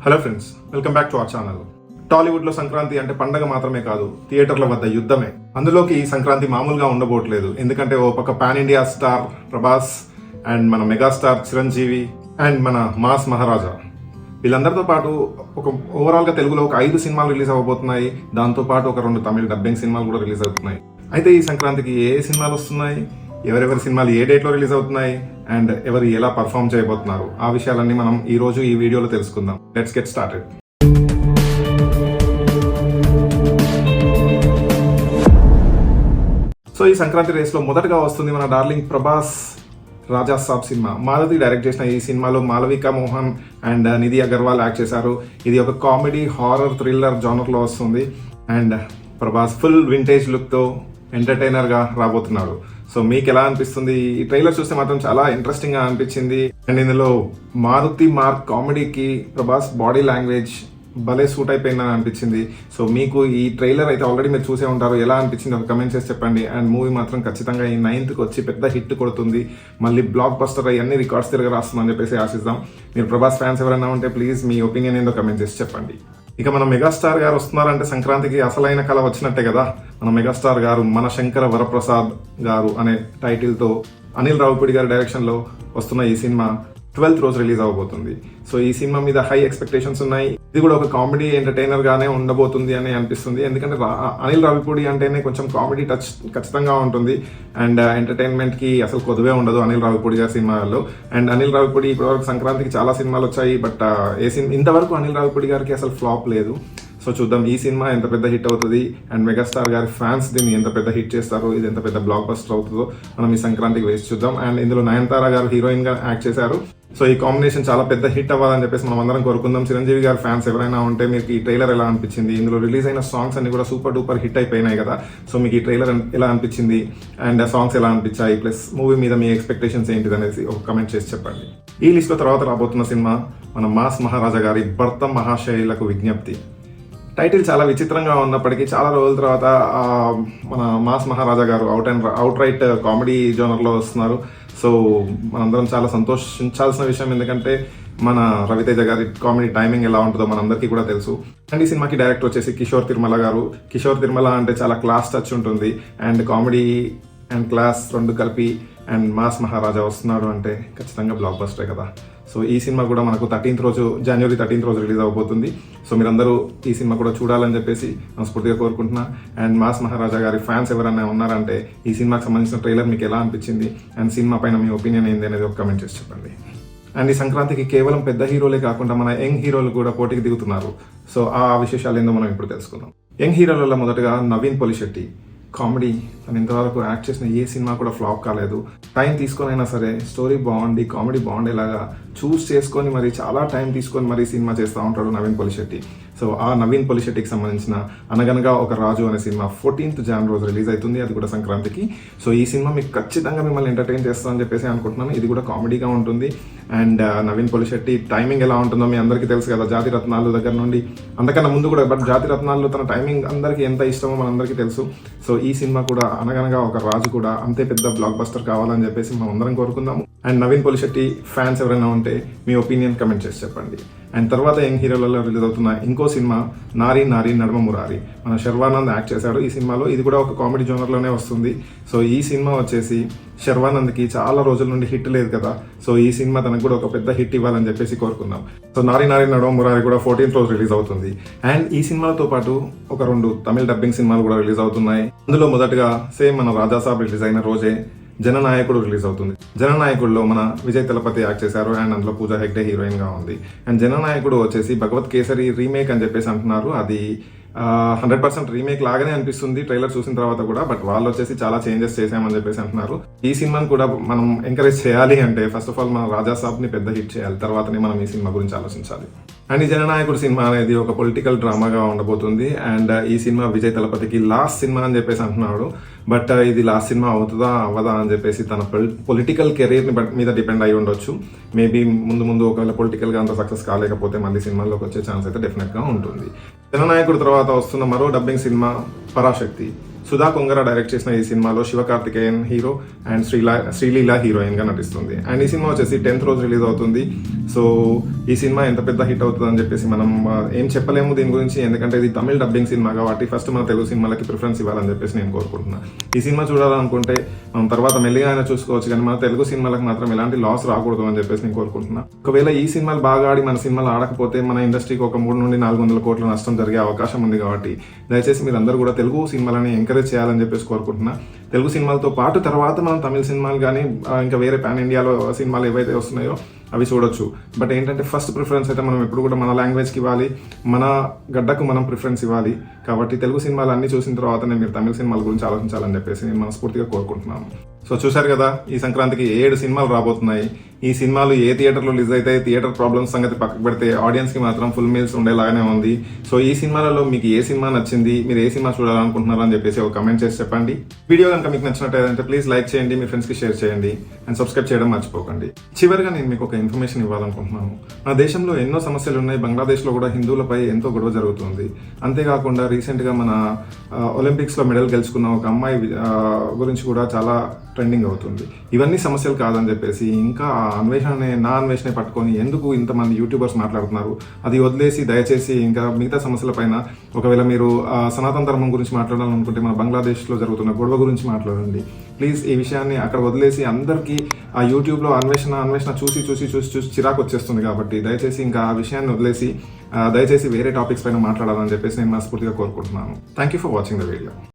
Hello friends, welcome back to our channel. Tollywood లో సంక్రాంతి అంటే పండగ మాత్రమే కాదు, థియేటర్ల వద్ద యుద్ధమే. అందులోకి ఈ సంక్రాంతి మామూలుగా ఉండబోట్లేదు. ఎందుకంటే ఓ పక్క pan India star Prabhas and మన మెగాస్టార్ చిరంజీవి అండ్ మన మాస్ మహారాజా వీళ్ళందరితో పాటు ఒక ఓవరాల్ గా తెలుగులో ఒక 5 సినిమాలు రిలీజ్ అవ్వబోతున్నాయి. దాంతో పాటు ఒక 2 తమిళ డబ్బింగ్ సినిమాలు కూడా రిలీజ్ అవుతున్నాయి. అయితే ఈ సంక్రాంతికి ఏ సినిమాలు వస్తున్నాయి, ఎవరెవరి సినిమాలు ఏ డేట్ లో రిలీజ్ అవుతున్నాయి అండ్ ఎవరు ఎలా పర్ఫామ్ చేయబోతున్నారు, ఆ విషయాలన్నీ మనం ఈ రోజు ఈ వీడియోలో తెలుసుకుందాం. Let's get started. సో ఈ సంక్రాంతి రేస్ లో మొదటగా వస్తుంది మన డార్లింగ్ ప్రభాస్ రాజా సాబ్ సినిమా. మాలతి డైరెక్ట్ చేసిన ఈ సినిమాలో మాలవిక మోహన్ అండ్ నిధి అగర్వాల్ యాక్ట్ చేశారు. ఇది ఒక కామెడీ హారర్ థ్రిల్లర్ జానర్ లో వస్తుంది and Prabhas full vintage look తో ఎంటర్టైనర్ గా రాబోతున్నాడు. సో మీకు ఎలా అనిపిస్తుంది? ఈ ట్రైలర్ చూస్తే మాత్రం చాలా ఇంట్రెస్టింగ్ గా అనిపించింది. అండ్ ఇందులో మారుతి మార్క్ కామెడీకి ప్రభాస్ బాడీ లాంగ్వేజ్ భలే సూట్ అయిపోయిందని అనిపించింది. సో మీకు ఈ ట్రైలర్ అయితే ఆల్రెడీ మీరు చూసే ఉంటారు. ఎలా అనిపించింది ఒక కమెంట్ చేసి చెప్పండి. అండ్ మూవీ మాత్రం ఖచ్చితంగా ఈ 9th వచ్చి పెద్ద హిట్ కొడుతుంది. మళ్ళీ బ్లాక్ బస్టర్ అన్ని రికార్డ్స్ తిరగ రాస్తుందని చెప్పేసి ఆశిద్దాం. మీరు ప్రభాస్ ఫ్యాన్స్ ఎవరైనా ఉంటే ప్లీజ్ మీ ఒపీనియన్ ఏందో కమెంట్ చేసి చెప్పండి. ఇక మన మెగాస్టార్ గారు వస్తున్నారంటే సంక్రాంతికి అసలైన కళ వచ్చినట్టే కదా. మన మెగాస్టార్ గారు మన శంకర వరప్రసాద్ గారు అనే టైటిల్ తో అనిల్ రావిపూడి గారి డైరెక్షన్ లో వస్తున్న ఈ సినిమా 12th రోజు రిలీజ్ అవబోతుంది. సో ఈ సినిమా మీద హై ఎక్స్పెక్టేషన్స్ ఉన్నాయి. ఇది కూడా ఒక కామెడీ ఎంటర్టైనర్ గానే ఉండబోతుంది అని అనిపిస్తుంది. ఎందుకంటే అనిల్ రావిపూడి అంటేనే కొంచెం కామెడీ టచ్ ఖచ్చితంగా ఉంటుంది అండ్ ఎంటర్టైన్మెంట్ కి అసలు కొదువే ఉండదు అనిల్ రావిపూడి గారి సినిమాల్లో. అండ్ అనిల్ రావిపూడి ఇప్పటివరకు సంక్రాంతికి చాలా సినిమాలు వచ్చాయి, బట్ ఇంతవరకు అనిల్ రావిపూడి గారికి అసలు ఫ్లాప్ లేదు. సో చూద్దాం ఈ సినిమా ఎంత పెద్ద హిట్ అవుతుంది అండ్ మెగాస్టార్ గారి ఫ్యాన్స్ దీన్ని ఎంత పెద్ద హిట్ చేస్తారు, ఇది ఎంత పెద్ద బ్లాక్ బస్టర్ అవుతుందో మనం ఈ సంక్రాంతికి వేసి చూద్దాం. అండ్ ఇందులో నయనతార గారు హీరోయిన్ గా యాక్ట్ చేశారు. సో ఈ కాంబినేషన్ చాలా పెద్ద హిట్ అవ్వాలని చెప్పేసి మనం అందరం కోరుకుందాం. చిరంజీవి గారి ఫ్యాన్స్ ఎవరైనా ఉంటే మీకు ఈ ట్రైలర్ ఎలా అనిపించింది? ఇందులో రిలీజ్ అయిన సాంగ్స్ అన్ని కూడా సూపర్ డూపర్ హిట్ అయిపోయినాయి కదా. సో మీకు ఈ ట్రైలర్ ఎలా అనిపించింది అండ్ సాంగ్స్ ఎలా అనిపించాయి, ప్లస్ మూవీ మీద మీ ఎక్స్పెక్టేషన్స్ ఏంటిది అనేది ఒక కమెంట్ చేసి చెప్పండి. ఈ లిస్ట్ లో తర్వాత రాబోతున్న సినిమా మన మాస్ మహారాజా గారి భర్త మహాశైలకు విజ్ఞప్తి. టైటిల్ చాలా విచిత్రంగా ఉన్నప్పటికీ చాలా రోజుల తర్వాత మన మాస్ మహారాజా గారు అవుట్ రైట్ కామెడీ జోనర్లో వస్తున్నారు. సో మనందరం చాలా సంతోషించాల్సిన విషయం, ఎందుకంటే మన రవితేజ గారి కామెడీ టైమింగ్ ఎలా ఉంటుందో మనందరికీ కూడా తెలుసు. అండ్ ఈ సినిమాకి డైరెక్టర్ వచ్చేసి కిషోర్ తిరుమల గారు. కిషోర్ తిరుమల అంటే చాలా క్లాస్ టచ్ ఉంటుంది అండ్ కామెడీ అండ్ క్లాస్ 2 కలిపి అండ్ మాస్ మహారాజా వస్తున్నాడు అంటే ఖచ్చితంగా బ్లాక్ బస్టరే కదా. సో ఈ సినిమా కూడా మనకు జనవరి 13th రోజు రిలీజ్ అవబోతుంది. సో మీరందరూ ఈ సినిమా కూడా చూడాలని చెప్పేసి మనస్ఫూర్తిగా కోరుకుంటున్నా. అండ్ మాస్ మహారాజా గారి ఫ్యాన్స్ ఎవరైనా ఉన్నారంటే ఈ సినిమాకి సంబంధించిన ట్రైలర్ మీకు ఎలా అనిపించింది అండ్ సినిమా పైన మీ ఒపీనియన్ ఏంది అనేది ఒక కమెంట్ చేసి చెప్పండి. అండ్ ఈ సంక్రాంతికి కేవలం పెద్ద హీరోలే కాకుండా మన యంగ్ హీరోలు కూడా పోటీకి దిగుతున్నారు. సో ఆ విశేషాలు ఏందో మనం ఇప్పుడు తెలుసుకుందాం. యంగ్ హీరోలలో మొదటగా నవీన్ పొలిశెట్టి. కామెడీ తను ఇంతవరకు యాక్ట్ చేసిన ఏ సినిమా కూడా ఫ్లాప్ కాలేదు. టైం తీసుకొని అయినా సరే స్టోరీ బాగుండి కామెడీ బాగుండేలాగా చూస్ చేసుకొని మరి చాలా టైం తీసుకొని మరి సినిమా చేస్తూ ఉంటాడు నవీన్ పొలిశెట్టి. సో ఆ నవీన్ పొలిశెట్టికి సంబంధించిన అనగనగా ఒక రాజు అనే సినిమా 14th Jan రోజు రిలీజ్ అవుతుంది, అది కూడా సంక్రాంతికి. సో ఈ సినిమా మీకు ఖచ్చితంగా మిమ్మల్ని ఎంటర్టైన్ చేస్తామని చెప్పేసి అనుకుంటున్నాను. ఇది కూడా కామెడీగా ఉంటుంది అండ్ నవీన్ పొలిశెట్టి టైమింగ్ ఎలా ఉంటుందో మీ అందరికీ తెలుసు కదా. జాతి రత్నాలు దగ్గర నుండి అంతకన్నా ముందు కూడా, బట్ జాతి రత్నాల్లో తన టైమింగ్ అందరికీ ఎంత ఇష్టమో మనందరికీ తెలుసు. సో ఈ సినిమా కూడా అనగనగా ఒక రాజు కూడా అంతే పెద్ద బ్లాక్ బస్టర్ కావాలని చెప్పేసి మనం అందరం కోరుకుందాము. అండ్ నవీన్ పొలిశెట్టి ఫ్యాన్స్ ఎవరైనా ఉంటే మీ ఒపీనియన్ కమెంట్ చేసి చెప్పండి. అండ్ తర్వాత యంగ్ హీరోలలో రిలీజ్ అవుతున్న ఇంకో సినిమా నారీ నారీ నడుమ మురారి. మన శర్వానంద్ యాక్ట్ చేశాడు ఈ సినిమాలో. ఇది కూడా ఒక కామెడీ జోనర్లోనే వస్తుంది. సో ఈ సినిమా వచ్చేసి శర్వానంద్కి చాలా రోజుల నుండి హిట్ లేదు కదా. సో ఈ సినిమా తనకు కూడా ఒక పెద్ద హిట్ ఇవ్వాలని చెప్పేసి కోరుకుందాం. సో నారీ నారీ నడుమ మురారి కూడా 14th రోజు రిలీజ్ అవుతుంది. అండ్ ఈ సినిమాతో పాటు ఒక 2 తమిళ డబ్బింగ్ సినిమాలు కూడా రిలీజ్ అవుతున్నాయి. అందులో మొదటగా సేమ్ మన రాజా సాబ్ రిలీజ్ అయిన రోజే జననాయకుడు రిలీజ్ అవుతుంది. జననాయకుడులో మన విజయ్ తలపతి యాక్ట్ చేశారు అండ్ అందులో పూజా హెగ్డే హీరోయిన్ గా ఉంది. అండ్ జననాయకుడు వచ్చేసి భగవత్ కేసరి రీమేక్ అని చెప్పేసి అంటున్నారు. అది 100% రీమేక్ లాగానే అనిపిస్తుంది ట్రైలర్ చూసిన తర్వాత కూడా, బట్ వాళ్ళు వచ్చేసి చాలా చేంజెస్ చేసామని చెప్పేసి అంటున్నారు. ఈ సినిమాని కూడా మనం ఎంకరేజ్ చేయాలి అంటే ఫస్ట్ ఆఫ్ ఆల్ మన రాజా సాబ్ ని పెద్ద హిట్ చేయాలి, తర్వాతనే మనం ఈ సినిమా గురించి ఆలోచించాలి. అండ్ ఈ జననాయకుడు సినిమా అనేది ఒక పొలిటికల్ డ్రామాగా ఉండబోతుంది. అండ్ ఈ సినిమా విజయ్ తలపతికి లాస్ట్ సినిమా అని చెప్పేసి అంటున్నాడు, బట్ ఇది లాస్ట్ సినిమా అవుతుందా అవ్వదా అని చెప్పేసి తన పొలిటికల్ కెరీర్ మీద డిపెండ్ అయి ఉండొచ్చు. మేబీ ముందు ఒకవేళ పొలిటికల్ గా అంత సక్సెస్ కాలేకపోతే మళ్ళీ సినిమాల్లోకి వచ్చే ఛాన్స్ అయితే డెఫినెట్ గా ఉంటుంది. జననాయకుడు తర్వాత వస్తున్న మరో dubbing cinema Parashakti. Sudha Kongara direct చేసిన ఈ సినిమాలో Sivakarthikeyan hero and Sreeleela heroine గా నటిస్తుంది. అండ్ ఈ సినిమా వచ్చేసి 10th రోజు రిలీజ్ అవుతుంది. సో ఈ సినిమా ఎంత పెద్ద హిట్ అవుతుంది అని చెప్పేసి మనం ఏం చెప్పలేము దీని గురించి, ఎందుకంటే ఇది తమిళ డబ్బింగ్ సినిమా కాబట్టి ఫస్ట్ మన తెలుగు సినిమాలకి ప్రిఫరెన్స్ ఇవ్వాలని చెప్పేసి నేను కోరుకుంటున్నాను. ఈ సినిమా చూడాలనుకుంటే మనం తర్వాత మెల్లిగా అయినా చూసుకోవచ్చు, కానీ మన తెలుగు సినిమాలకు మాత్రం ఎలాంటి లాస్ రాకూడదు అని చెప్పేసి నేను కోరుకుంటున్నాను. ఒకవేళ ఈ సినిమాలు బాగా ఆడి మన సినిమాలు ఆడకపోతే మన ఇండస్ట్రీకి ఒక 3 నుండి 400 కోట్ల నష్టం జరిగే అవకాశం ఉంది. కాబట్టి దయచేసి మీరు అందరూ కూడా తెలుగు సినిమాలని ఎంకరేజ్ చేయాలని చెప్పేసి కోరుకుంటున్నా. తెలుగు సినిమాలతో పాటు తర్వాత మనం తమిళ సినిమాలు కానీ ఇంకా వేరే పాన్ ఇండియాలో సినిమాలు ఏవైతే వస్తున్నాయో అవి చూడొచ్చు. బట్ ఏంటంటే ఫస్ట్ ప్రిఫరెన్స్ అయితే మనం ఎప్పుడు కూడా మన లాంగ్వేజ్కి ఇవ్వాలి, మన గడ్డకు మనం ప్రిఫరెన్స్ ఇవ్వాలి. కాబట్టి తెలుగు సినిమాలు అన్ని చూసిన తర్వాతనే మీరు తమిళ సినిమాల గురించి ఆలోచించాలని చెప్పేసి నేను మనస్ఫూర్తిగా కోరుకుంటున్నాను. సో చూశారు కదా, ఈ సంక్రాంతికి 7 సినిమాలు రాబోతున్నాయి. ఈ సినిమాలు ఏ థియేటర్లో రిలీజ్ అయితే థియేటర్ ప్రాబ్లమ్స్ సంగతి పక్కకు పెడితే ఆడియన్స్కి మాత్రం ఫుల్ మీల్స్ ఉండేలాగానే ఉంది. సో ఈ సినిమాలలో మీకు ఏ సినిమా నచ్చింది, మీరు ఏ సినిమా చూడాలనుకుంటున్నారు అని చెప్పేసి ఒక కమెంట్ చేసి చెప్పండి. వీడియో కనుక మీకు నచ్చినట్టయితే ప్లీజ్ లైక్ చేయండి, మీ ఫ్రెండ్స్కి షేర్ చేయండి అండ్ సబ్స్క్రైబ్ చేయడం మర్చిపోకండి. చివరిగా నేను మీకు ఒక ఇన్ఫర్మేషన్ ఇవ్వాలనుకుంటున్నాను. మన దేశంలో ఎన్నో సమస్యలు ఉన్నాయి. బంగ్లాదేశ్లో కూడా హిందువులపై ఎంతో గొడవ జరుగుతుంది. అంతేకాకుండా రీసెంట్గా మన ఒలింపిక్స్లో మెడల్ గెలుచుకున్న ఒక అమ్మాయి గురించి కూడా చాలా ట్రెండింగ్ అవుతుంది. ఇవన్నీ సమస్యలు కాదని చెప్పేసి ఇంకా నా అన్వేషణ పట్టుకొని ఎందుకు ఇంతమంది యూట్యూబర్స్ మాట్లాడుతున్నారు, అది వదిలేసి దయచేసి ఇంకా మిగతా సమస్యల పైన ఒకవేళ మీరు సనాతన ధర్మం గురించి మాట్లాడాలనుకుంటే మన బంగ్లాదేశ్లో జరుగుతున్న గొడవ గురించి మాట్లాడండి ప్లీజ్. ఈ విషయాన్ని అక్కడ వదిలేసి అందరికీ ఆ యూట్యూబ్లో అన్వేషణ చూసి చిరాకు వచ్చేస్తుంది. కాబట్టి దయచేసి ఇంకా ఆ విషయాన్ని వదిలేసి దయచేసి వేరే టాపిక్స్ పైన మాట్లాడాలని చెప్పేసి నేను మనస్ఫూర్తిగా కోరుకుంటున్నాను. Thank you for watching the video.